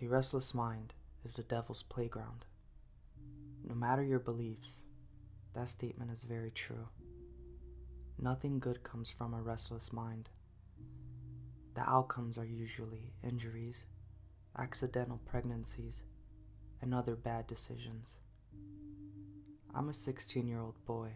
A restless mind is the devil's playground. No matter your beliefs, that statement is very true. Nothing good comes from a restless mind. The outcomes are usually injuries, accidental pregnancies, and other bad decisions. I'm a 16-year-old boy,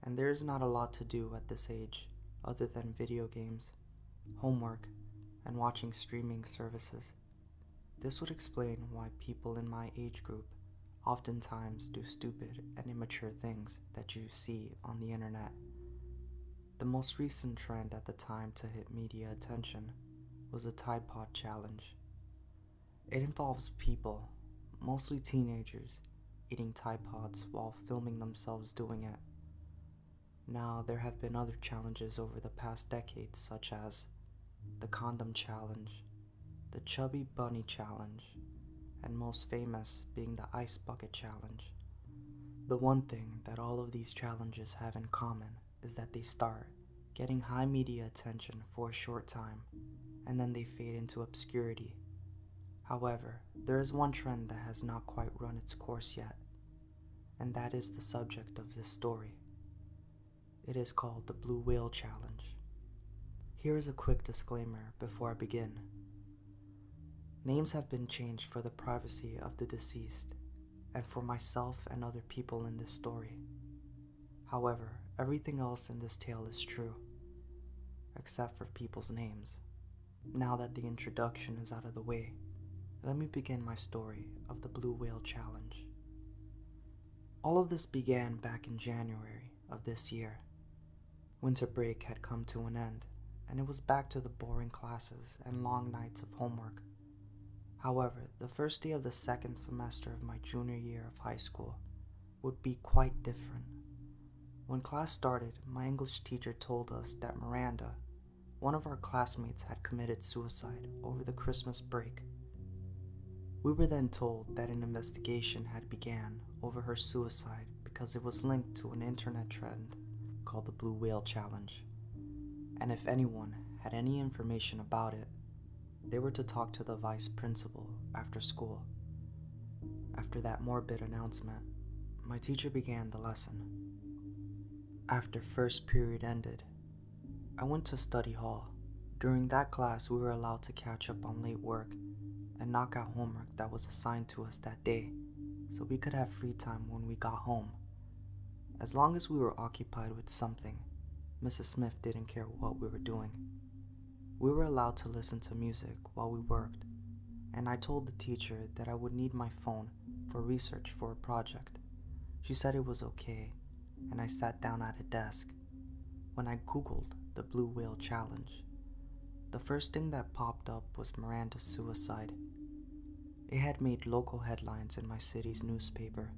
and there is not a lot to do at this age other than video games, homework, and watching streaming services. This would explain why people in my age group oftentimes do stupid and immature things that you see on the internet. The most recent trend at the time to hit media attention was the Tide Pod Challenge. It involves people, mostly teenagers, eating Tide Pods while filming themselves doing it. Now, there have been other challenges over the past decades, such as the Condom Challenge, the Chubby Bunny Challenge, and most famous being the Ice Bucket Challenge. The one thing that all of these challenges have in common is that they start getting high media attention for a short time, and then they fade into obscurity. However, there is one trend that has not quite run its course yet, and that is the subject of this story. It is called the Blue Whale Challenge. Here is a quick disclaimer before I begin. Names have been changed for the privacy of the deceased, and for myself and other people in this story. However, everything else in this tale is true, except for people's names. Now that the introduction is out of the way, let me begin my story of the Blue Whale Challenge. All of this began back in January of this year. Winter break had come to an end, and it was back to the boring classes and long nights of homework. However, the first day of the second semester of my junior year of high school would be quite different. When class started, my English teacher told us that Miranda, one of our classmates, had committed suicide over the Christmas break. We were then told that an investigation had begun over her suicide because it was linked to an internet trend called the Blue Whale Challenge, and if anyone had any information about it, they were to talk to the vice principal after school. After that morbid announcement, my teacher began the lesson. After first period ended, I went to study hall. During that class, we were allowed to catch up on late work and knock out homework that was assigned to us that day, so we could have free time when we got home. As long as we were occupied with something, Mrs. Smith didn't care what we were doing. We were allowed to listen to music while we worked, and I told the teacher that I would need my phone for research for a project. She said it was okay, and I sat down at a desk. When I Googled the Blue Whale Challenge, the first thing that popped up was Miranda's suicide. It had made local headlines in my city's newspaper.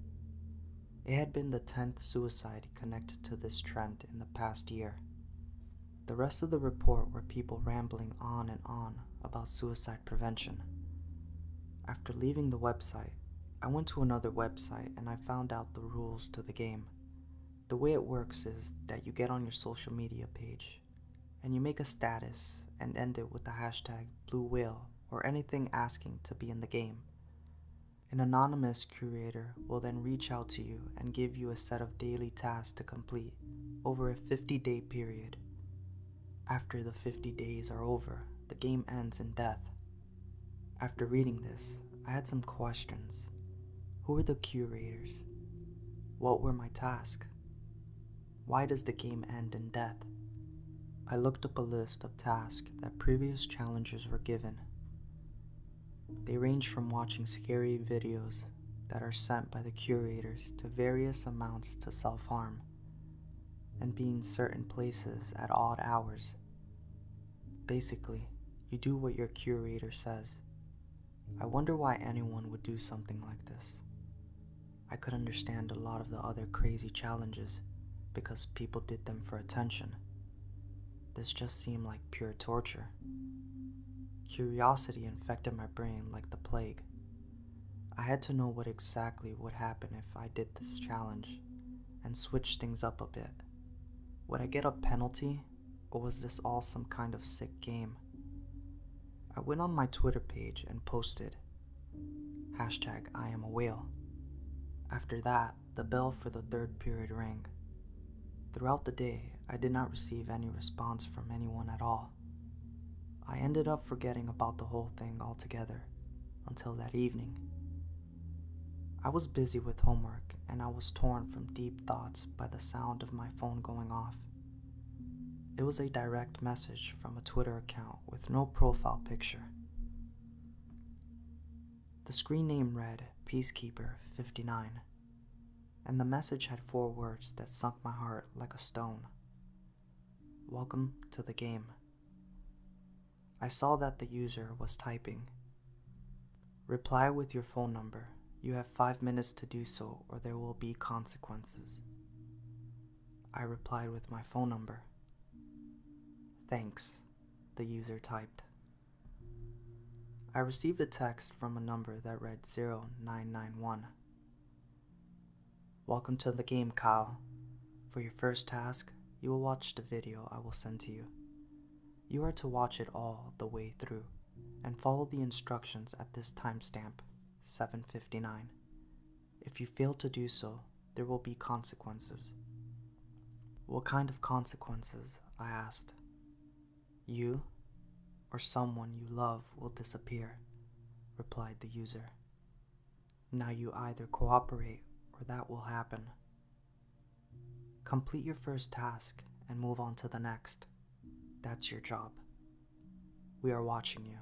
It had been the 10th suicide connected to this trend in the past year. The rest of the report were people rambling on and on about suicide prevention. After leaving the website, I went to another website and I found out the rules to the game. The way it works is that you get on your social media page and you make a status and end it with the hashtag Blue Whale or anything asking to be in the game. An anonymous curator will then reach out to you and give you a set of daily tasks to complete over a 50-day period. After the 50 days are over, the game ends in death. After reading this, I had some questions. Who were the curators? What were my tasks? Why does the game end in death? I looked up a list of tasks that previous challengers were given. They range from watching scary videos that are sent by the curators to various amounts to self-harm, and being certain places at odd hours. Basically, you do what your curator says. I wonder why anyone would do something like this. I could understand a lot of the other crazy challenges because people did them for attention. This just seemed like pure torture. Curiosity infected my brain like the plague. I had to know what exactly would happen if I did this challenge and switch things up a bit. Would I get a penalty, or was this all some kind of sick game? I went on my Twitter page and posted, Hashtag I am a whale. After that, the bell for the third period rang. Throughout the day, I did not receive any response from anyone at all. I ended up forgetting about the whole thing altogether until that evening. I was busy with homework and I was torn from deep thoughts by the sound of my phone going off. It was a direct message from a Twitter account with no profile picture. The screen name read Peacekeeper 59, and the message had 4 words that sunk my heart like a stone. Welcome to the game. I saw that the user was typing, reply with your phone number. You have 5 minutes to do so or there will be consequences. I replied with my phone number. Thanks, the user typed. I received a text from a number that read 0991. Welcome to the game, Kyle. For your first task, you will watch the video I will send to you. You are to watch it all the way through and follow the instructions at this timestamp, 7:59. If you fail to do so, there will be consequences. What kind of consequences? I asked. You or someone you love will disappear, replied the user. Now you either cooperate or that will happen. Complete your first task and move on to the next. That's your job. We are watching you.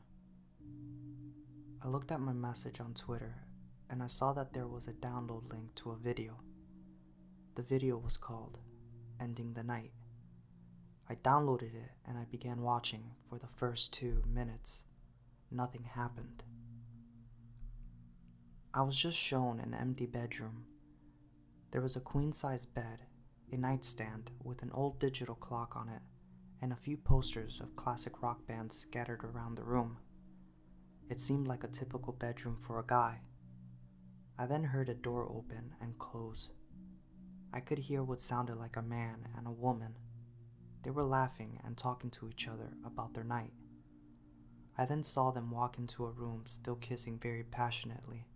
I looked at my message on Twitter and I saw that there was a download link to a video. The video was called Ending the Night. I downloaded it and I began watching for the first 2 minutes. Nothing happened. I was just shown an empty bedroom. There was a queen-size bed, a nightstand with an old digital clock on it, and a few posters of classic rock bands scattered around the room. It seemed like a typical bedroom for a guy. I then heard a door open and close. I could hear what sounded like a man and a woman. They were laughing and talking to each other about their night. I then saw them walk into a room still kissing very passionately.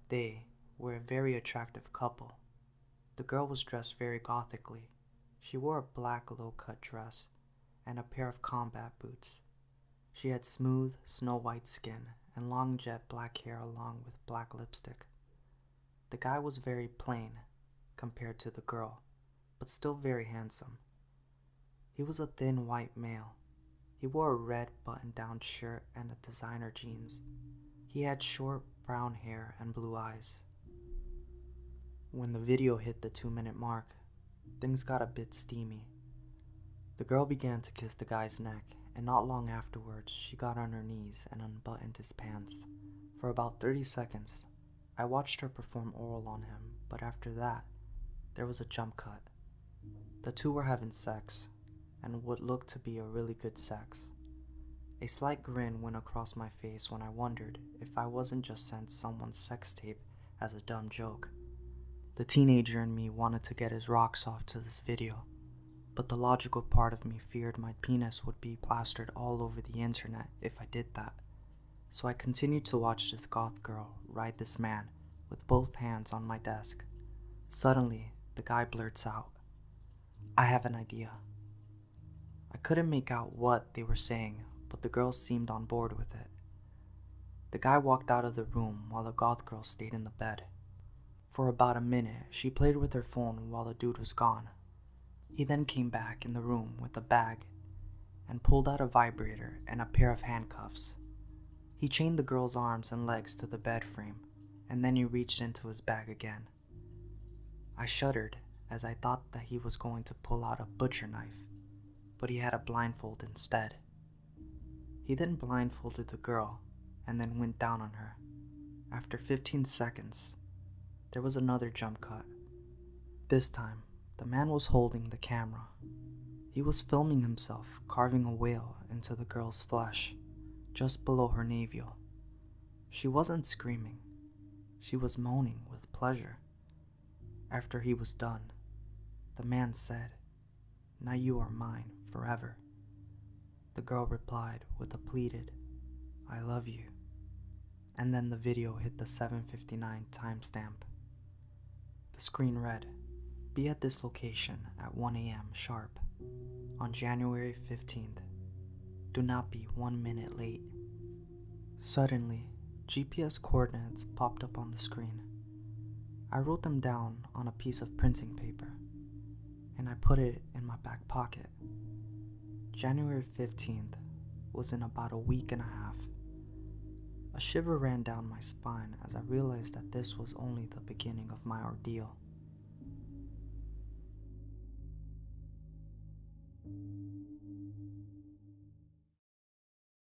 They were a very attractive couple. The girl was dressed very gothically. She wore a black low-cut dress and a pair of combat boots. She had smooth, snow-white skin and long jet black hair along with black lipstick. The guy was very plain compared to the girl, but still very handsome. He was a thin white male. He wore a red button-down shirt and a designer jeans. He had short brown hair and blue eyes. When the video hit the 2-minute mark, things got a bit steamy. The girl began to kiss the guy's neck, and not long afterwards, she got on her knees and unbuttoned his pants. For about 30 seconds, I watched her perform oral on him, but after that, there was a jump cut. The two were having sex, and what looked to be a really good sex. A slight grin went across my face when I wondered if I wasn't just sent someone's sex tape as a dumb joke. The teenager in me wanted to get his rocks off to this video, but the logical part of me feared my penis would be plastered all over the internet if I did that. So I continued to watch this goth girl ride this man with both hands on my desk. Suddenly, the guy blurts out, "I have an idea." I couldn't make out what they were saying, but the girl seemed on board with it. The guy walked out of the room while the goth girl stayed in the bed. For about a minute, she played with her phone while the dude was gone. He then came back in the room with a bag and pulled out a vibrator and a pair of handcuffs. He chained the girl's arms and legs to the bed frame, and then he reached into his bag again. I shuddered as I thought that he was going to pull out a butcher knife, but he had a blindfold instead. He then blindfolded the girl and then went down on her. After 15 seconds, there was another jump cut. This time, the man was holding the camera. He was filming himself carving a whale into the girl's flesh, just below her navel. She wasn't screaming. She was moaning with pleasure. After he was done, the man said, "Now you are mine forever." The girl replied with a pleaded, "I love you." and then the video hit the 7:59 timestamp. The screen read, "Be at this location at 1 a.m. sharp on January 15th. Do not be 1 minute late." Suddenly, GPS coordinates popped up on the screen. I wrote them down on a piece of printing paper, and I put it in my back pocket. January 15th was in about a week and a half. A shiver ran down my spine as I realized that this was only the beginning of my ordeal.